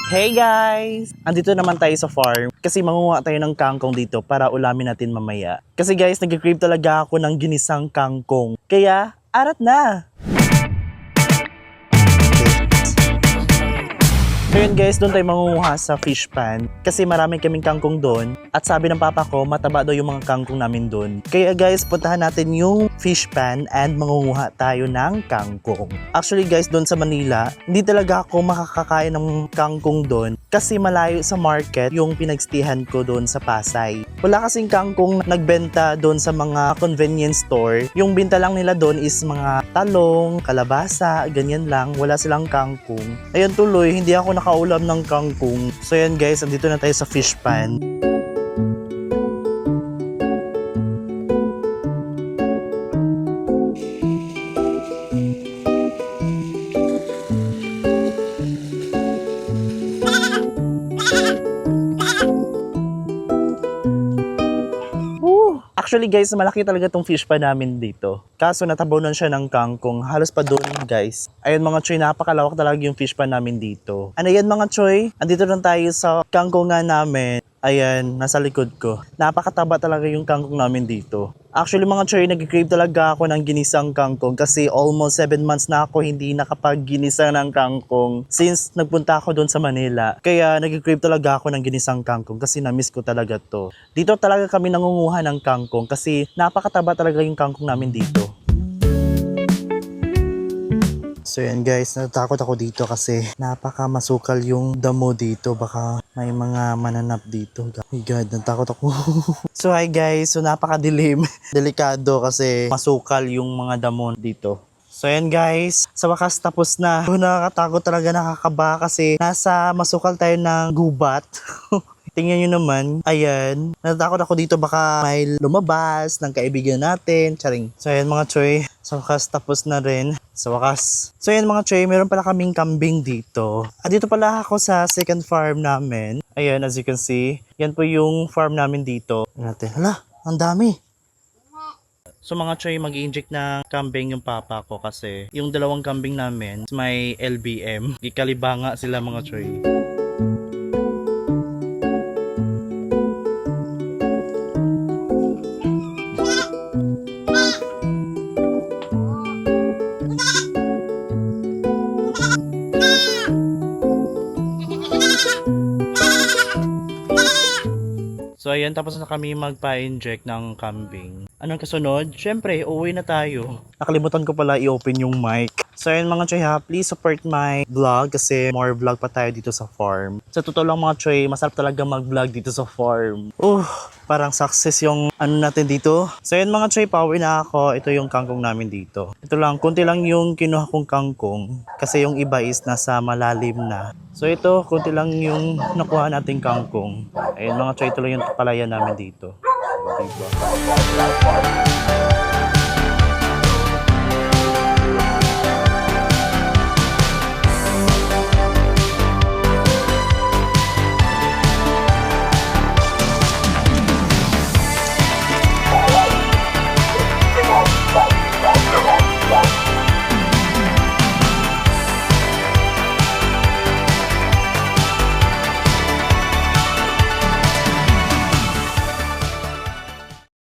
Hey guys! Andito naman tayo sa farm kasi mangunguha tayo ng kangkong dito para ulamin natin mamaya. Kasi guys, nag-crave talaga ako ng ginisang kangkong. Kaya, arat na! So yun guys, doon tayo mangunguha sa fish pan kasi marami kaming kangkong doon at sabi ng papa ko mataba daw yung mga kangkong namin doon. Kaya guys, puntahan natin yung fish pan and mangunguha tayo ng kangkong. Actually guys, doon sa Manila, hindi talaga ako makakakain ng kangkong doon kasi malayo sa market yung pinagstihan ko doon sa Pasay. Wala kasing kangkong nagbenta doon sa mga convenience store. Yung binta lang nila doon is mga talong, kalabasa, ganyan lang. Wala silang kangkong. Ayun tuloy, hindi ako nakaulam ng kangkong. So yan guys, andito na tayo sa fish pan. Actually guys, malaki talaga tong fish pan namin dito. Kaso natabunan siya ng kangkong. Halos pa doon guys. Ayun mga choy, napakalawak talaga yung fish pan namin dito. Ano yan mga choy? Andito lang tayo sa kangkongan namin. Ayan, nasa likod ko. Napakataba talaga yung kangkong namin dito. Actually mga choy, nag-crave talaga ako ng ginisang kangkong kasi almost 7 months na ako hindi nakapag-ginisa ng kangkong since nagpunta ako doon sa Manila. Kaya nag-crave talaga ako ng ginisang kangkong kasi na-miss ko talaga to. Dito talaga kami nangunguha ng kangkong kasi napakataba talaga yung kangkong namin dito. So yan guys, natakot ako dito kasi napaka-masukal yung damo dito. Baka may mga mananap dito. Oh my God, natakot ako. So hi guys, so napakadilim. Delikado kasi masukal yung mga damo dito. So yan guys, sa wakas tapos na. Nakakatakot talaga, nakakaba kasi nasa masukal tayo ng gubat. Tingnan nyo naman, ayan, natatakot ako dito baka may lumabas ng kaibigan natin, charing. So ayan mga choy, sa wakas tapos na rin, sa wakas. So ayan mga choy, meron pala kaming kambing dito. At dito pala ako sa second farm namin. Ayan, as you can see, yan po yung farm namin dito. Hala, ang dami. So mga choy, mag-inject ng kambing yung papa ko kasi yung dalawang kambing namin may LBM. Ikalibanga sila mga choy. So ayan, tapos na kami magpa-inject ng kambing. Anong kasunod? Syempre, uuwi na tayo. Nakalimutan ko pala i-open yung mic. So ayan mga choy ha, please support my vlog kasi more vlog pa tayo dito sa farm. Sa totoo lang mga choy, masarap talaga mag-vlog dito sa farm. Parang success yung ano natin dito. So ayan mga choy, pauwi na ako. Ito yung kangkong namin dito. Ito lang, kunti lang yung kinuha kong kangkong kasi yung iba is nasa malalim na. So ito, kunti lang yung nakuha nating kangkong. Ayun mga choy, ito lang yung palayan namin dito. Diba?